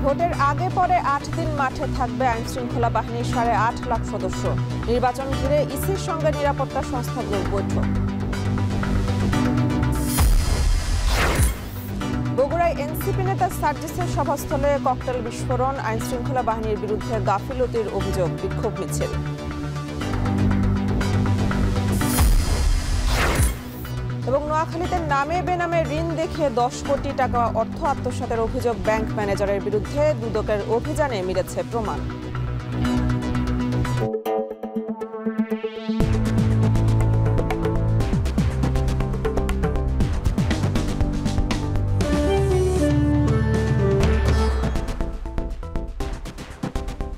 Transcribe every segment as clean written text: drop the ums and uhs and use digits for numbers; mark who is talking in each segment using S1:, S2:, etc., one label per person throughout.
S1: ভোটের আগে পরে ৮ দিন মাঠে থাকবে আইনশৃঙ্খলা বাহিনীর ৮.৫ লাখ সদস্য। নির্বাচন ঘিরে ইসির সঙ্গে নিরাপত্তা সংস্থাগুলোর বৈঠক। বগুড়ায় এনসিপি নেতা সার্জিসের সভাস্থলে ককটেল বিস্ফোরণ, আইনশৃঙ্খলা বাহিনীর বিরুদ্ধে গাফিলতির অভিযোগ, বিক্ষোভ মিছিল। এবং নোয়াখালীতে নামে বেনামে ঋণ দেখিয়ে ১০ কোটি টাকা অর্থ আত্মসাতের অভিযোগ ব্যাংক ম্যানেজারের বিরুদ্ধে। দুদকের অভিযানে মিলেছে প্রমাণ।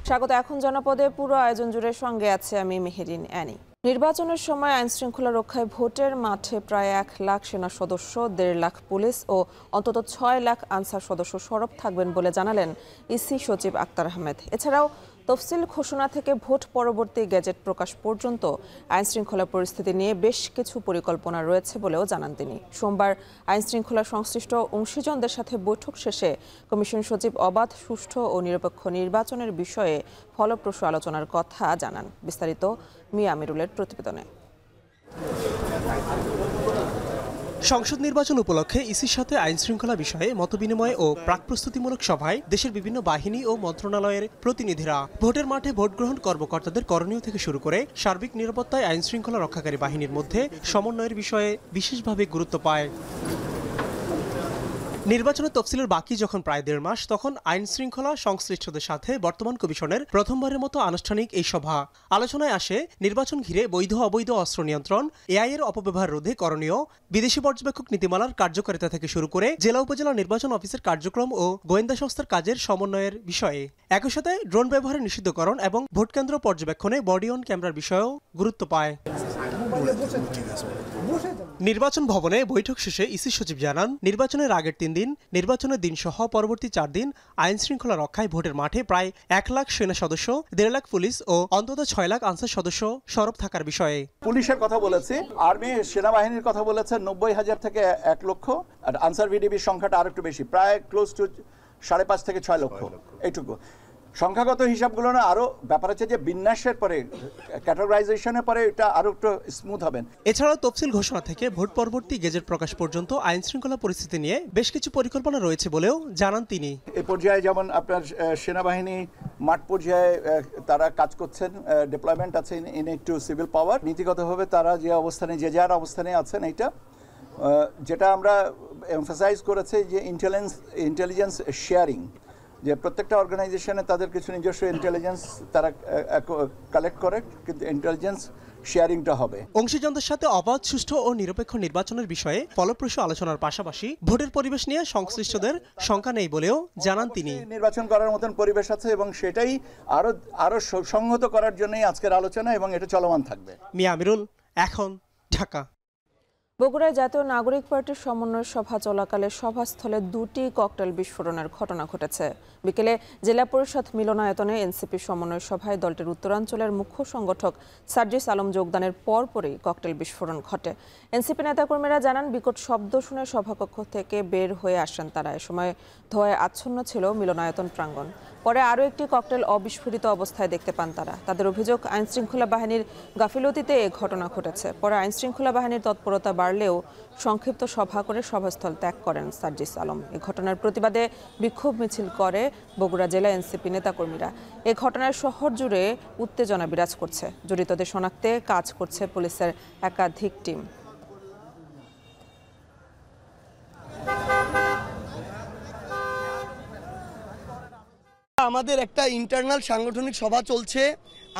S1: স্বাগত। এখন জনপদে পুরো আয়োজন জুড়ে সঙ্গে আছে আমি মেহেরিন অ্যানি। নির্বাচনের সময় আইনশৃঙ্খলা রক্ষায় ভোটের মাঠে প্রায় ১ লাখ সেনা সদস্য, ১.৫ লাখ পুলিশ ও অন্তত ৬ লাখ আনসার সদস্য সরব থাকবেন বলে জানালেন ইসি সচিব আক্তার আহমেদ। এছাড়াও তফসিল ঘোষণা থেকে ভোট পরবর্তী গেজেট প্রকাশ পর্যন্ত আইনশৃঙ্খলা পরিস্থিতি নিয়ে বেশ কিছু পরিকল্পনা রয়েছে বলেও জানান তিনি। সোমবার আইনশৃঙ্খলা সংশ্লিষ্ট অংশীজনদের সাথে বৈঠক শেষে কমিশন সচিব অবাধ, সুষ্ঠু ও নিরপেক্ষ নির্বাচনের বিষয়ে ফলপ্রসূ আলোচনার কথা জানান। বিস্তারিত মিয়া আমিরুলের প্রতিবেদনে।
S2: সংসদ নির্বাচন উপলক্ষে ইসির সাথে আইনশৃঙ্খলা বিষয়ে মতবিনিময় ও প্রাক প্রস্তুতিমূলক সভায় দেশের বিভিন্ন বাহিনী ও মন্ত্রণালয়ের প্রতিনিধিরা ভোটের মাঠে ভোট গ্রহণ কর্মকর্তাদের করণীয় থেকে শুরু করে সার্বিক নিরাপত্তায় আইনশৃঙ্খলা রক্ষাকারী বাহিনীর মধ্যে সমন্বয়ের বিষয়ে বিশেষভাবে গুরুত্ব পায়। নির্বাচনের তফসিলের বাকি যখন প্রায় ১.৫ মাস, তখন আইন শৃঙ্খলা সংশ্লিষ্টদের সাথে বর্তমান কমিশনের প্রথমবারের মতো আনুষ্ঠানিক এই সভা। আলোচনায় আসে নির্বাচন ঘিরে বৈধ অবৈধ অস্ত্র নিয়ন্ত্রণ, এআই এর অপব্যবহার রোধে করণীয়, বিদেশি পর্যবেক্ষক নীতিমালার কার্যকারিতা থেকে শুরু করে জেলা উপজেলা নির্বাচন অফিসের কার্যক্রম ও গোয়েন্দা সংস্থার কাজের সমন্বয়ের বিষয়ে। একই সাথে ড্রোন ব্যবহারের নিষিদ্ধকরণ এবং ভোটকেন্দ্র পর্যবেক্ষণে বডি অন ক্যামেরার বিষয়েও গুরুত্ব পায়। নির্বাচন ভবনে বৈঠক শেষে ইসি সচিব জানান, নির্বাচনের আগের ৩ দিন, নির্বাচনের দিন সহ পরবর্তী ৪ দিন আইন শৃঙ্খলা রক্ষায় ভোটের মাঠে প্রায় ১ লাখ সেনা সদস্য, ১.৫ লাখ পুলিশ ও অন্তত ৬ লাখ আনসার সদস্য সরব থাকার বিষয়ে।
S3: পুলিশের কথা বলেছে, আর্মি সেনাবাহিনীর কথা বলেছে ৯০,০০০ থেকে ১ লক্ষ, আর আনসার ভিডিবির সংখ্যাটা আর একটু বেশি, প্রায় ক্লোজ টু ৫.৫ থেকে ৬ লক্ষ। এইটুকু সংখ্যাগত হিসাবগুলো না, আরো ব্যাপার আছে যে বিন্যাসের পরে, ক্যাটাগরাইজেশনের পরে এটা আরো একটু স্মুথ হবে।
S2: এছাড়াও তফসিল ঘোষণা থেকে ভোট পরবর্তী গেজেট প্রকাশ পর্যন্ত আইন শৃঙ্খলা পরিস্থিতি নিয়ে বেশ কিছু পরিকল্পনা রয়েছে বলেও জানান তিনি।
S3: এই পর্যায়ে যেমন আপনার সেনাবাহিনী মাঠ পর্যায়ে তারা কাজ করছেন, ডিপ্লয়মেন্ট আছে ইন একটু সিভিল পাওয়ার। নীতিগতভাবে তারা যে অবস্থানে, যে যার অবস্থানে আছেন, এইটা যেটা আমরা এমফাসাইজ করেছি যে ইন্টেলিজেন্স শেয়ারিং, যে প্রত্যেকটা অর্গানাইজেশনে তাদের কিছু নিজস্ব ইন্টেলিজেন্স তারা কালেক্ট করে, কিন্তু ইন্টেলিজেন্স শেয়ারিংটা হবে।
S2: অংশীজনদের সাথে অবাধ, সুষ্ঠু ও নিরপেক্ষ নির্বাচনের বিষয়ে ফলপ্রসূ আলোচনার পাশাপাশি ভোটের পরিবেশ নিয়ে সংশ্লিষ্টদের শঙ্কা নেই বলেও জানান তিনি।
S3: নির্বাচন করার মতন পরিবেশ আছে এবং সেটাই আরো সংহত করার জন্যই আজকের আলোচনা, এবং এটা চলমান থাকবে।
S2: মিয়া আমিরুল, এখন ঢাকা।
S1: বগুড়ায় জাতীয় নাগরিক পার্টির সমন্বয় সভা চলাকালে সভাস্থলে ২টি ককটেল বিস্ফোরণের ঘটনা ঘটেছে। বিকেলে জেলা পরিষদ মিলনায়তনে এনসিপি সমন্বয় সভায় দলটির উত্তরাঞ্চলের মুখ্য সংগঠক সার্জিস আলম যোগদানের পরপরই ককটেল বিস্ফোরণ ঘটে। এনসিপি নেতাকর্মীরা জানান, বিকট শব্দ শুনে সভাকক্ষ থেকে বের হয়ে আসেন তারা। এ সময় ধোঁয়ায় আচ্ছন্ন ছিল মিলনায়তন প্রাঙ্গণ। পরে আরও একটি ককটেল অবিস্ফোরিত অবস্থায় দেখতে পান তারা। তাদের অভিযোগ, আইনশৃঙ্খলা বাহিনীর গাফিলতিতে এ ঘটনা ঘটেছে। পরে আইনশৃঙ্খলা বাহিনীর তৎপরতা বাড়লেও সংক্ষিপ্ত সভা করে সভাস্থল ত্যাগ করেন সার্জিস আলম। এ ঘটনার প্রতিবাদে বিক্ষোভ মিছিল করে বগুড়া জেলা এনসিপি নেতাকর্মীরা। এ ঘটনায় শহর জুড়ে উত্তেজনা বিরাজ করছে। জড়িতদের শনাক্তে কাজ করছে পুলিশের একাধিক টিম।
S4: আমাদের একটা ইন্টারনাল সাংগঠনিক সভা চলছে,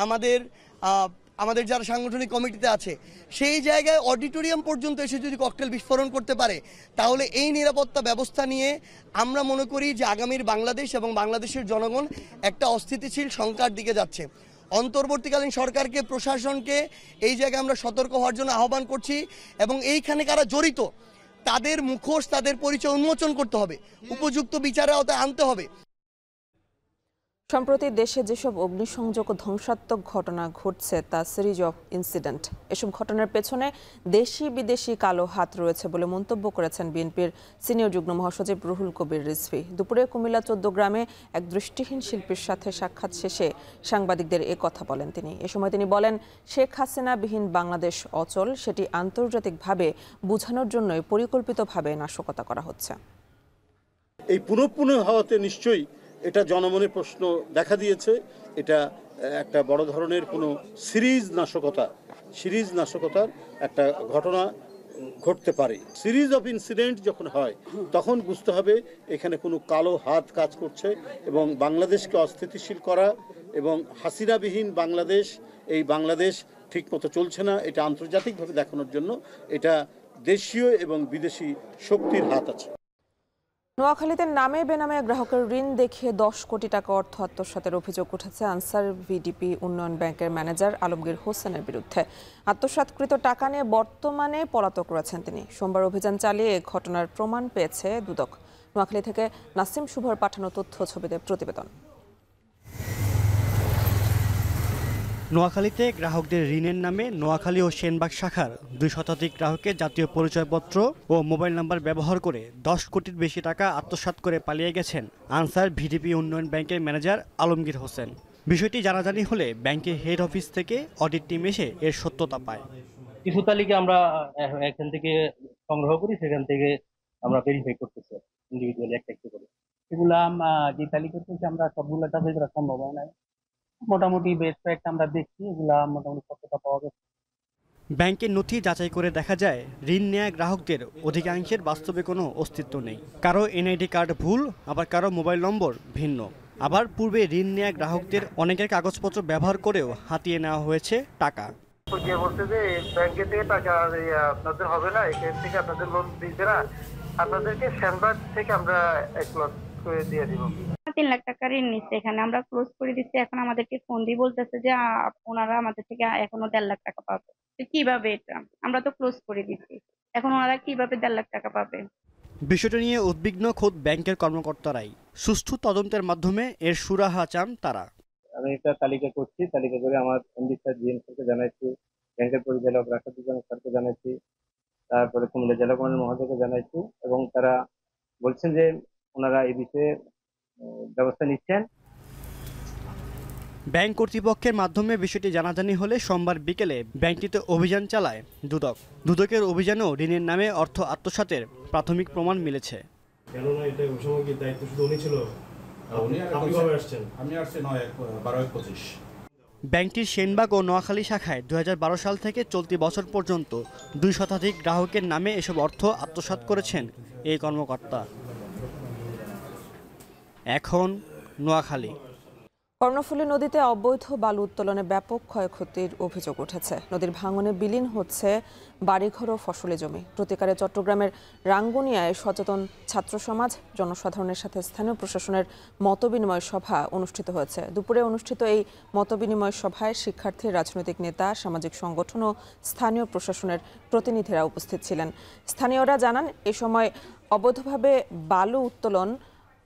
S4: আমাদের যারা সাংগঠনিক কমিটিতে আছে, সেই জায়গায় অডিটোরিয়াম পর্যন্ত এসে যদি ককটেল বিস্ফোরণ করতে পারে, তাহলে এই নিরাপত্তা ব্যবস্থা নিয়ে আমরা মনে করি যে আগামীর বাংলাদেশ এবং বাংলাদেশের জনগণ একটা অস্থিতিশীল শঙ্কার দিকে যাচ্ছে। অন্তর্বর্তীকালীন সরকারকে, প্রশাসনকে এই জায়গায় আমরা সতর্ক হওয়ার জন্য আহ্বান করছি, এবং এইখানে কারা জড়িত তাদের মুখোশ, তাদের পরিচয় উন্মোচন করতে হবে, উপযুক্ত বিচারের আওতায় আনতে হবে।
S1: সম্প্রতি দেশে যেসব অগ্নিসংযোগ ও ধ্বংসাত্মক ঘটনা ঘটছে তা সিরিজ অফ ইনসিডেন্ট। এসব ঘটনার পেছনে দেশি বিদেশি কালো হাত রয়েছে বলে মন্তব্য করেছেন বিএনপির সিনিয়র যুগ্ম মহাসচিব রুহুল কবির রিজভী। দুপুরে কুমিল্লা 14 গ্রামে এক দৃষ্টিহীন শিল্পীর সাথে সাক্ষাৎ শেষে সাংবাদিকদের এ কথা বলেন তিনি। এ সময় তিনি বলেন, শেখ হাসিনাবিহীন বাংলাদেশ অচল, সেটি আন্তর্জাতিকভাবে বোঝানোর জন্যই পরিকল্পিতভাবে নাশকতা করা হচ্ছে।
S5: এই পুনঃ হওয়াতে নিশ্চয়ই এটা জনমনে প্রশ্ন দেখা দিয়েছে। এটা একটা বড় ধরনের কোনো সিরিজ নাশকতার একটা ঘটনা ঘটতে পারে। সিরিজ অফ ইনসিডেন্ট যখন হয় তখন বুঝতে হবে এখানে কোনো কালো হাত কাজ করছে এবং বাংলাদেশকে অস্থিতিশীল করা এবং হাসিনাবিহীন বাংলাদেশ, এই বাংলাদেশ ঠিকমতো চলছে না, এটা আন্তর্জাতিকভাবে দেখানোর জন্য এটা দেশীয় এবং বিদেশি শক্তির হাত আছে।
S1: নোয়াখালীতে নামে বেনামে গ্রাহকের ঋণ দেখিয়ে 10 কোটি টাকা অর্থ আত্মসাতের অভিযোগ উঠেছে আনসার ভিডিপি উন্নয়ন ব্যাংকের ম্যানেজার আলমগীর হোসেনের বিরুদ্ধে। আত্মসাৎকৃত টাকা নিয়ে বর্তমানে পলাতক রয়েছেন তিনি। সোমবার অভিযান চালিয়ে ঘটনার প্রমাণ পেয়েছে দুদক। নোয়াখালী থেকে নাসিম শুভর পাঠানো তথ্য ছবিতে প্রতিবেদন।
S6: নোয়াখালীতে গ্রাহকদের ঋণের নামে নোয়াখালী ও সেনবাগ শাখার 2 শতাধিক গ্রাহকের জাতীয় পরিচয়পত্র ও মোবাইল নাম্বার ব্যবহার করে 10 কোটির বেশি টাকা আত্মসাৎ করে পালিয়ে গেছেন আনসার ভিডিপি উন্নয়ন ব্যাংকের ম্যানেজার আলমগীর হোসেন। বিষয়টি জানাজানি হলে ব্যাংকের হেড অফিস থেকে অডিট টিম এসে এর সত্যতা পায়।
S7: কিছু তালিকা আমরা এখান থেকে সংগ্রহ করি, সেখান থেকে আমরা ভেরিফাই করতেছি ইন্ডিভিজুয়ালি একটা করে। এগুলা যে তালিকা থেকে আমরা সবগুলো তাদের করা সম্ভব হয় না, মোটামুটি বেশ কয়েকটা আমরা দেখছি, এগুলা মোটামুটি সত্যতা পাওয়া গেছে।
S6: ব্যাংকের নথি যাচাই করে দেখা যায় ঋণ নেওয়া গ্রাহকদের অধিকাংশের বাস্তবে কোনো অস্তিত্ব নেই। কারো এনআইডি কার্ড ভুল, আবার কারো মোবাইল নম্বর ভিন্ন। আবার পূর্বে ঋণ নেওয়া গ্রাহকদের অনেকের কাগজপত্র ব্যবহার করেও হাতিয়ে নেওয়া হয়েছে টাকা।
S8: বলতে যে ব্যাংকে থেকে টাকা আপনাদের হবে না, এখান থেকে আপনাদের লোন দিচ্ছে না, আপনাদেরকে সেনবাগ থেকে আমরা 1 লাখ করে দিয়ে দিব।
S9: 3 লাখ টাকা ঋণ নিচ্ছে, এখানে আমরা ক্লোজ করে দিচ্ছি। এখন আমাদেরকে ফোন দিয়ে বলতেছে যে ওনারা আমাদের থেকে এখনো 1.5 লাখ টাকা পাবে। কিভাবে এটা? আমরা তো ক্লোজ করে দিচ্ছি, এখন ওনারা কিভাবে 1.5 লাখ টাকা পাবে?
S6: বিষয়টা নিয়ে উদ্বিগ্ন খোদ ব্যাংকের কর্মকর্তারাই। সুষ্ঠু তদন্তের মাধ্যমে এর সুরাহা চান তারা।
S7: আমি একটা তালিকা করছি, তালিকা করে আমার এমডি স্যার, জিএম স্যারকে জানাইছি, ব্যাংকের পরিচালক রাষ্ট্রবিজ্ঞান স্যারকে জানাইছি, তারপরে কুমিল্লা জেলা কমিশনার মহোদয়কে জানাইছি এবং তারা বলছেন যে ওনারা এই বিষয়ে ব্যবস্থা নিচ্ছেন।
S6: ব্যাংক কর্তৃপক্ষের মাধ্যমে বিষয়টি জানাজানি হলে সোমবার বিকেলে ব্যাংকটিতে অভিযান চালায় দুদক। দুদকের অভিযানেও ঋণের নামে অর্থ আত্মসাতের প্রাথমিক প্রমাণ মিলেছে।
S10: কেননা এটা ওই সময় কি দায়িত্ব শুধু উনি ছিল? আপনি কবে আসছেন? আমি আসছি 9/12/25।
S6: ব্যাংকটির সেনবাগ ও নোয়াখালী শাখায় 2012 সাল থেকে চলতি বছর পর্যন্ত 2 শতাধিক গ্রাহকের নামে এসব অর্থ আত্মসাৎ করেছেন এই কর্মকর্তা। এখন নোয়াখালী।
S1: কর্ণফুলী নদীতে অবৈধ বালু উত্তোলনে ব্যাপক ক্ষয়ক্ষতির অভিযোগ উঠেছে। নদীর ভাঙনে বিলীন হচ্ছে বাড়িঘর ও ফসলি জমি। প্রতিকারে চট্টগ্রামের রাঙ্গুনিয়ায় সচেতন ছাত্র সমাজ, জনসাধারণের সাথে স্থানীয় প্রশাসনের মতবিনিময় সভা অনুষ্ঠিত হয়েছে। দুপুরে অনুষ্ঠিত এই মতবিনিময় সভায় শিক্ষার্থী, রাজনৈতিক নেতা, সামাজিক সংগঠন ও স্থানীয় প্রশাসনের প্রতিনিধিরা উপস্থিত ছিলেন। স্থানীয়রা জানান, এ সময় অবৈধভাবে বালু উত্তোলন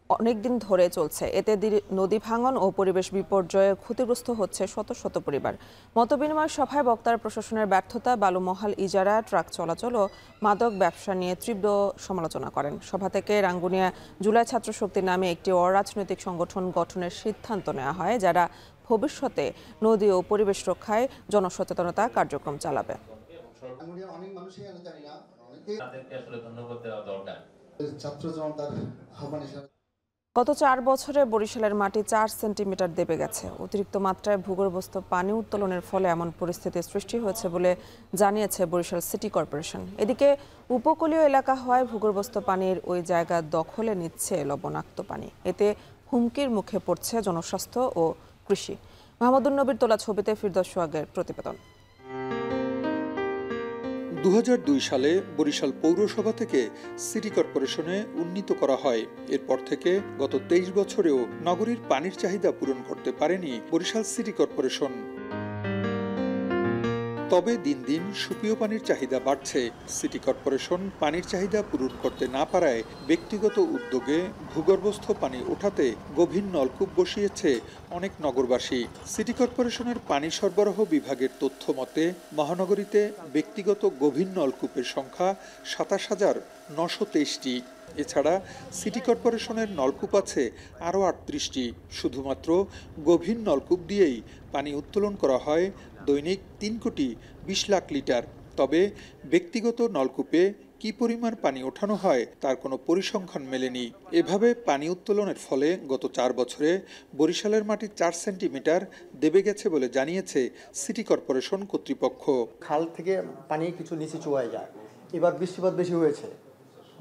S1: অনেকদিন ধরে চলছে। এতে নদী ভাঙন ও পরিবেশ বিপর্যয়ে ক্ষতিগ্রস্ত হচ্ছে শত শত পরিবার। মতবিনিময় সভায় বক্তারা প্রশাসনের ব্যর্থতা, বালু মহাল ইজারা, ট্রাক চলাচল ও মাদক ব্যবসা নিয়ে তীব্র সমালোচনা করেন। সভা থেকে রাঙ্গুনিয়া জুলাই ছাত্র শক্তি নামে একটি অরাজনৈতিক সংগঠন গঠনের সিদ্ধান্ত নেওয়া হয়, যারা ভবিষ্যতে নদী ও পরিবেশ রক্ষায় জনসচেতনতা কার্যক্রম চালাবে। গত 4 বছরে বরিশালের মাটি 4 সেন্টিমিটার দেবে গেছে। অতিরিক্ত মাত্রায় ভূগর্ভস্থ পানি উত্তোলনের ফলে এমন পরিস্থিতির সৃষ্টি হয়েছে বলে জানিয়েছে বরিশাল সিটি কর্পোরেশন। এদিকে উপকূলীয় এলাকা হওয়ায় ভূগর্ভস্থ পানির ওই জায়গা দখলে নিচ্ছে লবণাক্ত পানি। এতে হুমকির মুখে পড়ছে জনস্বাস্থ্য ও কৃষি। মাহমুদুন নবীর তোলা ছবিতে ফিরদৌস সোহাগের প্রতিবেদন।
S11: 2002 সালে বরিশাল পৌরসভা থেকে সিটি কর্পোরেশনে উন্নীত করা হয়। এরপর থেকে গত 23 বছরেও নগরীর পানির চাহিদা পূরণ করতে পারেনি বরিশাল সিটি কর্পোরেশন। তবে দিন দিন সুপেয় পানির চাহিদা বাড়ছে। সিটি কর্পোরেশন পানির চাহিদা পূরণ করতে না পারায় ব্যক্তিগত উদ্যোগে ভূগর্ভস্থ পানি ওঠাতে গভীর নলকূপ বসিয়েছে অনেক নগরবাসী। সিটি কর্পোরেশনের পানি সরবরাহ বিভাগের তথ্য মতে মহানগরীতে ব্যক্তিগত গভীর নলকূপের সংখ্যা ২৭,৯২৩টি। এছাড়া সিটি কর্পোরেশনের নলকূপ আছে আরও ৩৮টি। শুধুমাত্র গভীর নলকূপ দিয়েই পানি উত্তোলন করা হয় দৈনিক ৩,২০,০০,০০০ লিটার। তবে ব্যক্তিগত নলকূপে কি পরিমাণ পানি ওঠানো হয় তার কোনো পরিসংখ্যান মেলেনি। এভাবে পানি উত্তোলনের ফলে গত ৪ বছরে বরিশালের মাটি ৪ সেন্টিমিটার দেবে গেছে বলে জানিয়েছে সিটি কর্পোরেশন কর্তৃপক্ষ।
S12: খাল থেকে পানি কিছু নিচে চুয়ায় যায়। এবার বৃষ্টিপাত বেশি হয়েছে,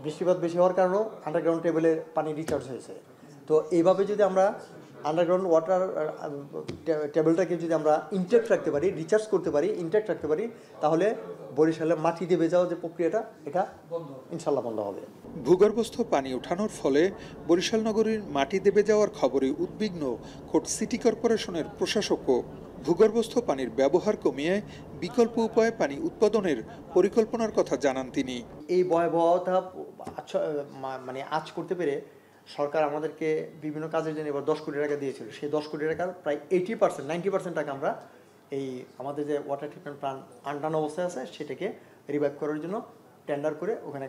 S12: বৃষ্টিপাত বেশি হওয়ার কারণেও আন্ডারগ্রাউন্ড টেবিলে পানি রিচার্জ হয়েছে। তো এইভাবে যদি আমরা আন্ডারগ্রাউন্ড ওয়াটার টেবিলটাকে যদি আমরা ইনট্যাক্ট রাখতে পারি, রিচার্জ করতে পারি, ইনট্যাক্ট রাখতে পারি, তাহলে বরিশালে মাটি দেবে যাওয়ার যে প্রক্রিয়াটা এটা ইনশাল্লাহ বন্ধ হবে।
S11: ভূগর্ভস্থ পানি ওঠানোর ফলে বরিশাল নগরীর মাটি দেবে যাওয়ার খবরে উদ্বিগ্ন খোদ সিটি কর্পোরেশনের প্রশাসকও। ভূগর্ভস্থ পানির ব্যবহার কমিয়ে বিকল্প উপায়ে পানি উৎপাদনের পরিকল্পনার কথা জানান তিনি।
S12: এই ভয়াবহতা আজ করতে পেরে সরকার আমাদেরকে বিভিন্ন কাজের জন্য এবার 10 কোটি টাকা দিয়েছিল। সেই 10 কোটি টাকার প্রায় 90% টাকা আমরা এই আমাদের যে ওয়াটার ট্রিটমেন্ট প্ল্যান্ট আনডান অবস্থায় আছে সেটাকে রিভাইভ করার জন্য টেন্ডার করে ওখানে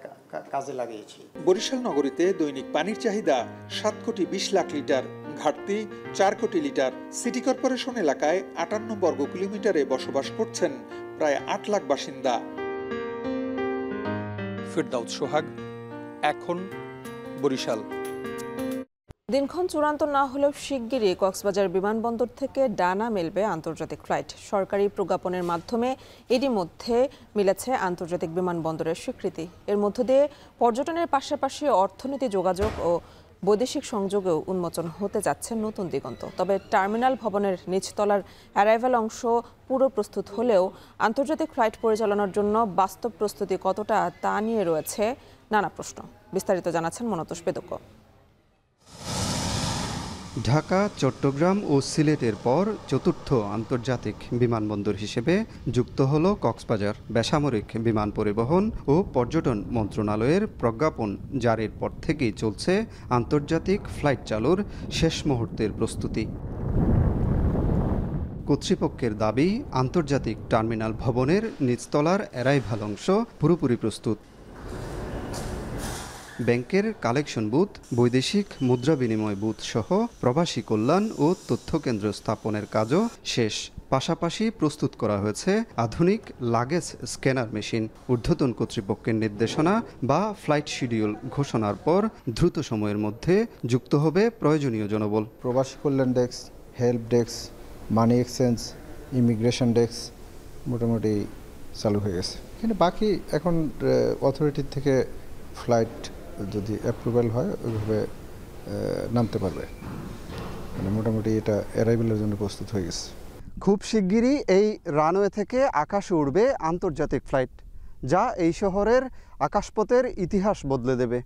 S12: কাজে লাগিয়েছি।
S11: বরিশাল নগরীতে দৈনিক পানির চাহিদা 7,20,00,000 লিটার, ঘাটতি 4 কোটি লিটার। সিটি কর্পোরেশন এলাকায় 58 বর্গ কিলোমিটারে বসবাস করছেন প্রায় 8 লাখ বাসিন্দা। ফেরদাউস সোহাগ, এখন বরিশাল।
S1: দিনক্ষণ চূড়ান্ত না হলেও শিগগিরই কক্সবাজার বিমানবন্দর থেকে ডানা মেলবে আন্তর্জাতিক ফ্লাইট। সরকারি প্রজ্ঞাপনের মাধ্যমে এরই মধ্যে মিলেছে আন্তর্জাতিক বিমানবন্দরের স্বীকৃতি। এর মধ্য দিয়ে পর্যটনের পাশাপাশি অর্থনীতি, যোগাযোগ ও বৈদেশিক সংযোগেও উন্মোচন হতে যাচ্ছে নতুন দিগন্ত। তবে টার্মিনাল ভবনের নিচতলার অ্যারাইভাল অংশ পুরো প্রস্তুত হলেও আন্তর্জাতিক ফ্লাইট পরিচালনার জন্য বাস্তব প্রস্তুতি কতটা তা নিয়ে রয়েছে নানা প্রশ্ন। বিস্তারিত জানাচ্ছেন মনতোষ বেদক।
S13: ঢাকা, চট্টগ্রাম ও সিলেটের পর চতুর্থ আন্তর্জাতিক বিমানবন্দর হিসেবে যুক্ত হল কক্সবাজার। বেসামরিক বিমান পরিবহন ও পর্যটন মন্ত্রণালয়ের প্রজ্ঞাপন জারির পর থেকেই চলছে আন্তর্জাতিক ফ্লাইট চালুর শেষ মুহূর্তের প্রস্তুতি। কর্তৃপক্ষের দাবি, আন্তর্জাতিক টার্মিনাল ভবনের নিচতলার অ্যারাইভাল অংশ পুরোপুরি প্রস্তুত। ব্যাংকের কালেকশন বুথ, বৈদেশিক মুদ্রা বিনিময় বুথ সহ প্রবাসী কল্যাণ ও তথ্য কেন্দ্র স্থাপনের কাজও শেষ। পাশাপাশি প্রস্তুত করা হয়েছে আধুনিক লাগেজ স্ক্যানার মেশিন। ঊর্ধ্বতন কর্তৃপক্ষের নির্দেশনা বা ফ্লাইট শিডিউল ঘোষণার পর দ্রুত সময়ের মধ্যে যুক্ত হবে প্রয়োজনীয় জনবল।
S14: প্রবাসী কল্যাণ desk, help desk, money exchange, immigration desk মোটামুটি চালু হয়ে গেছে। এখানে বাকি এখন অথরিটির থেকে ফ্লাইট যদি অ্যাপ্রুভাল হয় ওইভাবে নামতে পারবে। মানে মোটামুটি এটা অ্যারাইভেলের জন্য প্রস্তুত হয়ে গেছে।
S13: খুব শিগগিরই এই রানওয়ে থেকে আকাশে উড়বে আন্তর্জাতিক ফ্লাইট, যা এই শহরের আকাশপথের ইতিহাস বদলে দেবে।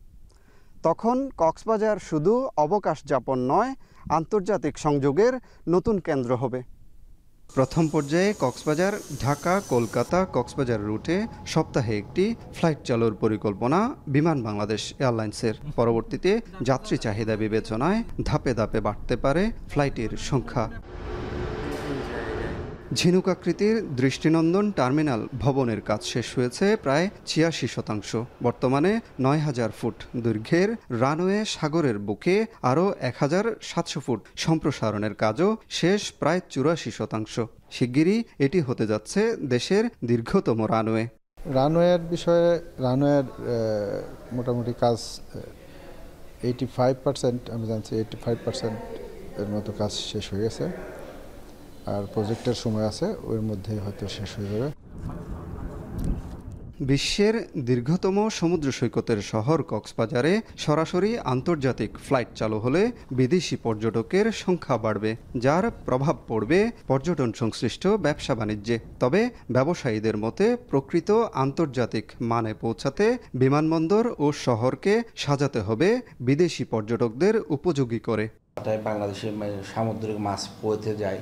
S13: তখন কক্সবাজার শুধু অবকাশ যাপন নয়, আন্তর্জাতিক সংযোগের নতুন কেন্দ্র হবে। প্রথম পর্যায়ে কক্সবাজার, ঢাকা, কলকাতা, কক্সবাজার রুটে সপ্তাহে একটি ফ্লাইট চালুর পরিকল্পনা বিমান বাংলাদেশ এয়ারলাইন্সের। পরবর্তীতে যাত্রী চাহিদা বিবেচনায় ধাপে ধাপে বাড়তে পারে ফ্লাইটের সংখ্যা। ঝিনুকাকৃতির দৃষ্টিনন্দন টার্মিনাল ভবনের কাজ শেষ হয়েছে প্রায় ৮৬%। বর্তমানে ৯,০০০ ফুট দৈর্ঘ্যের রানওয়ে সাগরের বুকে আরও ১,৭০০ ফুট সম্প্রসারণের কাজও শেষ প্রায় ৮৪%। শিগগিরই এটি হতে যাচ্ছে দেশের দীর্ঘতম রানওয়ে।
S14: রানওয়ের বিষয়ে রানওয়ের মোটামুটি কাজ 85%, আমি জানছি 85% এর মতো কাজ শেষ হয়ে গেছে। আর প্রজেক্টের সময় আছে, ওর মধ্যে হয়তো শেষ হয়ে যাবে।
S13: বিশ্বের দীর্ঘতম সমুদ্র সৈকতের শহর কক্সবাজারে সরাসরি আন্তর্জাতিক ফ্লাইট চালু হলে বিদেশি পর্যটকের সংখ্যা বাড়বে, যার প্রভাব পড়বে পর্যটন সংশ্লিষ্ট ব্যবসা বাণিজ্যে। তবে ব্যবসায়ীদের মতে প্রকৃত আন্তর্জাতিক মানে পৌঁছাতে বিমানবন্দর ও শহরকে সাজাতে হবে বিদেশি পর্যটকদের উপযোগী করে।
S15: বাংলাদেশে সামুদ্রিক মাছ পৌঁছে যায়,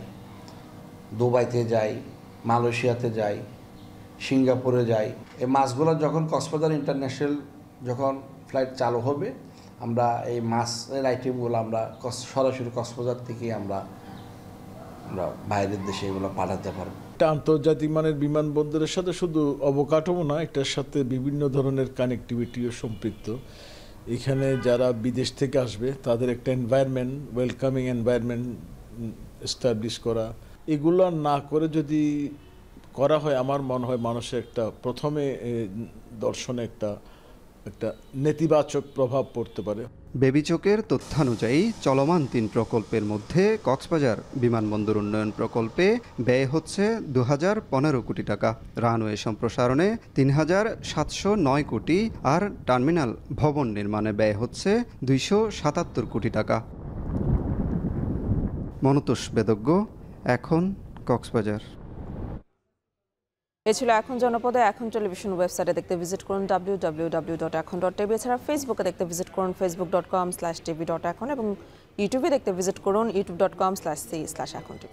S15: দুবাইতে যাই, মালয়েশিয়াতে যাই, সিঙ্গাপুরে যায়। এই মাছগুলো যখন কক্সবাজার ইন্টারন্যাশনাল যখন ফ্লাইট চালু হবে, আমরা এই মাছের আইটেমগুলো আমরা সরাসরি কক্সবাজার থেকে আমরা বাইরের দেশে এগুলো পাঠাতে পারবো।
S16: একটা আন্তর্জাতিক মানের বিমানবন্দরের সাথে শুধু অবকাঠামো না, এটার সাথে বিভিন্ন ধরনের কানেক্টিভিটিও সম্পৃক্ত। এখানে যারা বিদেশ থেকে আসবে তাদের একটা এনভায়রনমেন্ট, ওয়েলকামিং এনভায়রনমেন্ট এস্টাবলিশ করা, এগুলো না করে যদি করা হয়, আমার মনে হয় মানুষের একটা প্রথমে দর্শনে একটা নেতিবাচক প্রভাব পড়তে পারে।
S13: বেবিচকের তথ্যানুযায়ী চলমান 3 প্রকল্পের মধ্যে কক্সবাজার বিমানবন্দর উন্নয়ন প্রকল্পে ব্যয় হচ্ছে 2015 কোটি টাকা, রানওয়ে সম্প্রসারণে 3709 কোটি আর টার্মিনাল ভবন নির্মাণে ব্যয় হচ্ছে 277 কোটি টাকা। মনতোষ বেদজ্ঞ, এখন কক্সবাজার।
S1: এ ছিল এখন জনপদে। এখন টেলিভিশন ওয়েবসাইটে দেখতে ভিজিট করুন www.ekhon.tv, এছাড়া ফেসবুকে দেখতে ভিজিট করুন facebook.com/tv.ekhon এবং ইউটিউবে দেখতে ভিজিট করুন youtube.com/c/ekhon tv।